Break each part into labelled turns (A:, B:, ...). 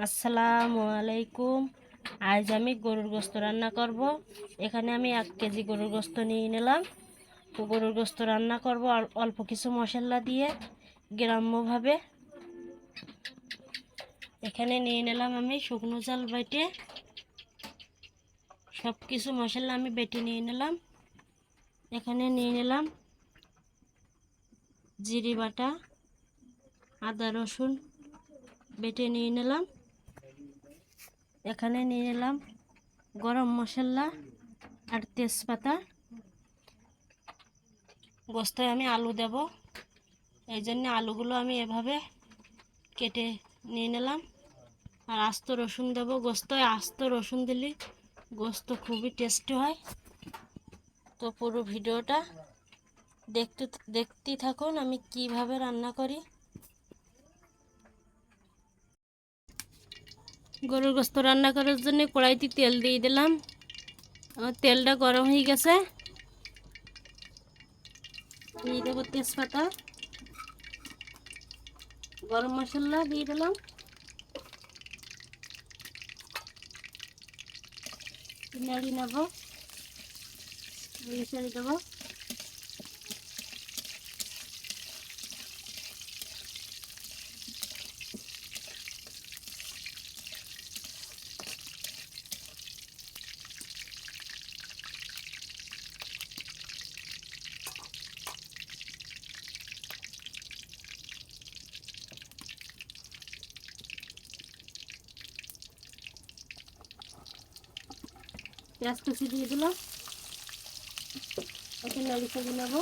A: আসসালামু আলাইকুম। আজ আমি গরুর গোস্ত রান্না করব। এখানে আমি 1 কেজি গরুর গোস্ত নিয়ে নিলাম। তো গরুর গোস্ত রান্না করব আর অল্প কিছু মশলা দিয়ে গ্রাম্যভাবে। এখানে নিয়ে নিলাম আমি শুকনো চাল বেটে, সব কিছু মশলা আমি বেটে নিয়ে নিলাম। এখানে নিয়ে নিলাম জিরে বাটা, আদা রসুন বেটে নিয়ে নিলাম। এখানে নিয়ে নিলাম গরম মশলা আর তেজপাতা। গোস্তায় আমি আলু দেব, এই জন্য আলুগুলো আমি এভাবে কেটে নিয়ে নিলাম। আর আস্ত রসুন দেব। গোস্তায় আস্ত রসুন দিলে গোস্ত খুবই টেস্টি হয়। তো পুরো ভিডিওটা দেখতে থাকুন আমি কিভাবে রান্না করি। গরুর গোস্ত রান্না করার জন্য কড়াইতে তেল দিয়ে দিলাম। আমার তেলটা গরম হয়ে গেছে। দিয়ে দেবো তেজপাতা, গরম মশলা দিয়ে দিলাম, নাড়ি নেব, ছেড়ে দেবো। পেঁয়াজ কুচি দিয়ে দিলাম, ওকে নাড়ি ছেড়ে নেবো।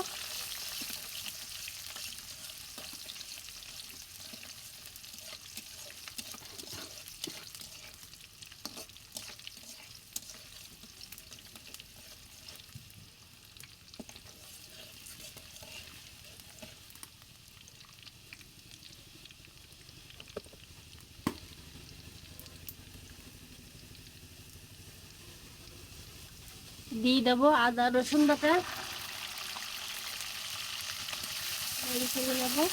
A: দিয়ে দেবো আদা রসুন বাটা, নাড়ি ছেড়ে নেবো।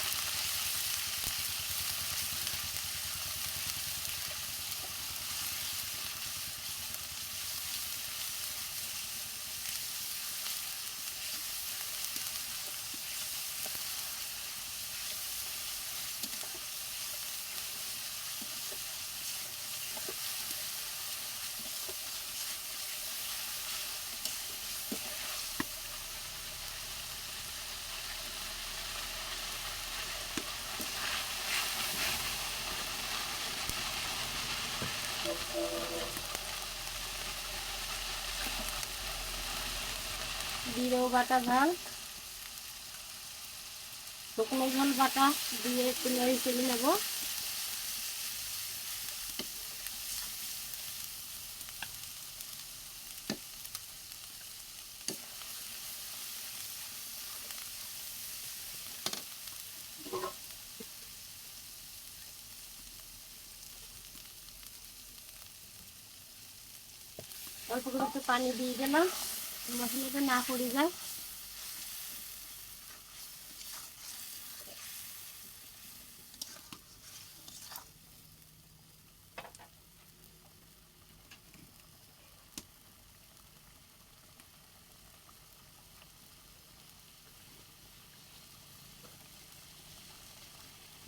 A: দিয়ে দেবো বাটা ঝাল, শুকনো ঝাল বাটা দিয়ে একটু নাড়ি ছেড়ে নেবো। অল্প করে একটু পানি দিয়ে দিলাম, মশলাটা না পড়ে যায়।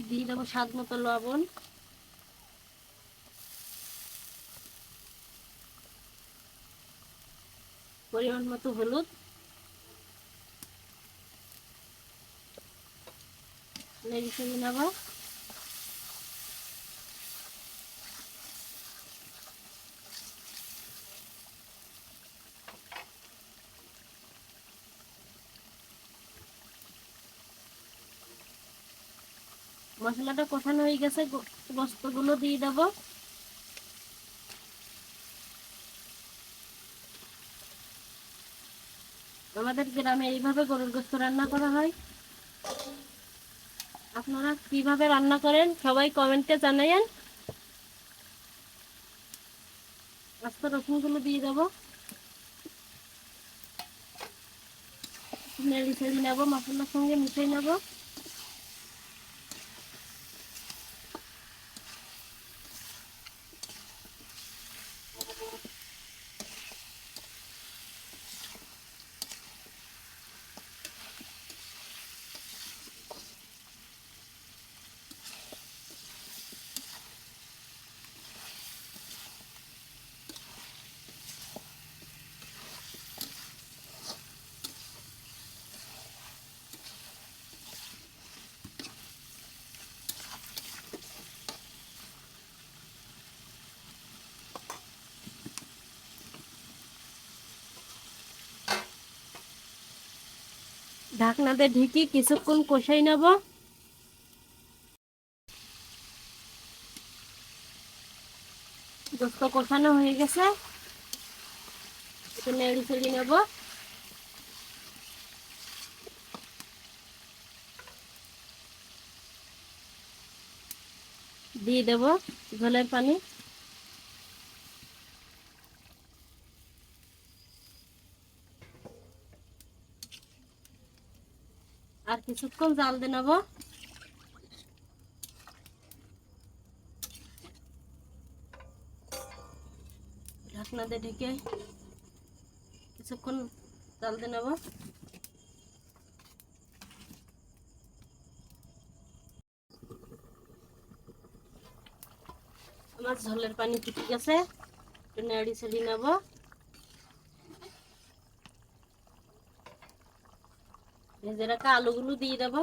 A: দিয়ে দেবো স্বাদ মতো লবণ, পরিমাণ মতো হলুদ, নেড়ে চেড়ে নেবো। মশলাটা কষানো হয়ে গেছে, গোস্তগুলো দিয়ে দেবো। আমাদের গ্রামে এইভাবে গরুর গোস্ত রান্না করা হয়। আপনারা কিভাবে রান্না করেন সবাই কমেন্টে জানাবেন। আস্ত রসুনগুলো দিয়ে দেবো, নেড়ে ছেড়ে নেবো, মশলার সঙ্গে মিশিয়ে নেবো। ঢাকনাতে ঢেকে কিছুক্ষণ কষাই নেব। গোস্ত কষানো হয়ে গেছে, একটু নেড়ে চেড়ে নেব। দিয়ে দেব ঝোলের পানি। আর কিছুক্ষণ জাল দিয়ে নেব। ঢাকনা দিয়ে ঢেকে কিছুক্ষণ জাল দিয়ে নেব। আমার ঝোলের পানি ফুটে গেছে, একটু নেড়ে চেড়ে নেব। ভেজে রাখা আলুগুলো দিয়ে দেব।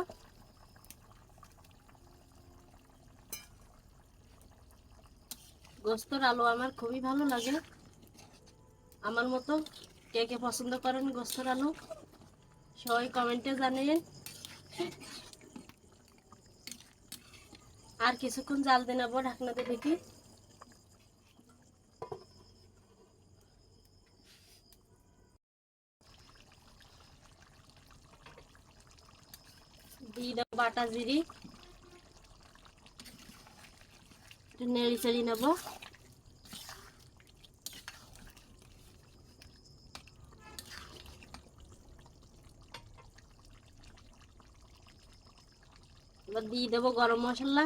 A: গোস্তর আলু আমার খুবই ভালো লাগে। আমার মতো কে কে পছন্দ করেন গোস্তর আলু, সবাই কমেন্টে জানিয়ে। আর কিছুক্ষণ জাল দিয়ে নেবো ঢাকনাতে ঢেকে। দিয়ে দেবো বাটা জিরি, নেড়ে চেড়ে নেবো। এবার দিয়ে দেবো গরম মশলা।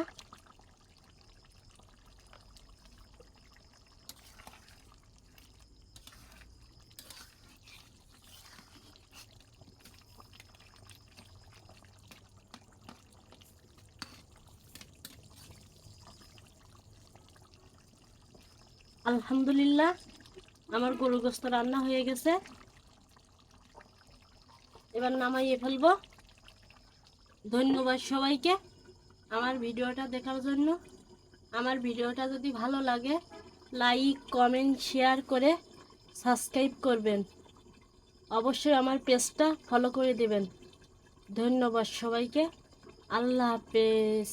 A: আলহামদুলিল্লাহ, আমার গরু গোস্ত রান্না হয়ে গেছে। এবার নামাইয়ে ফেলবো। ধন্যবাদ সবাইকে আমার ভিডিওটা দেখার জন্য। আমার ভিডিওটা যদি ভালো লাগে লাইক কমেন্ট শেয়ার করে সাবস্ক্রাইব করবেন। অবশ্যই আমার পেজটা ফলো করে দেবেন। ধন্যবাদ সবাইকে। আল্লাহ হাফেজ।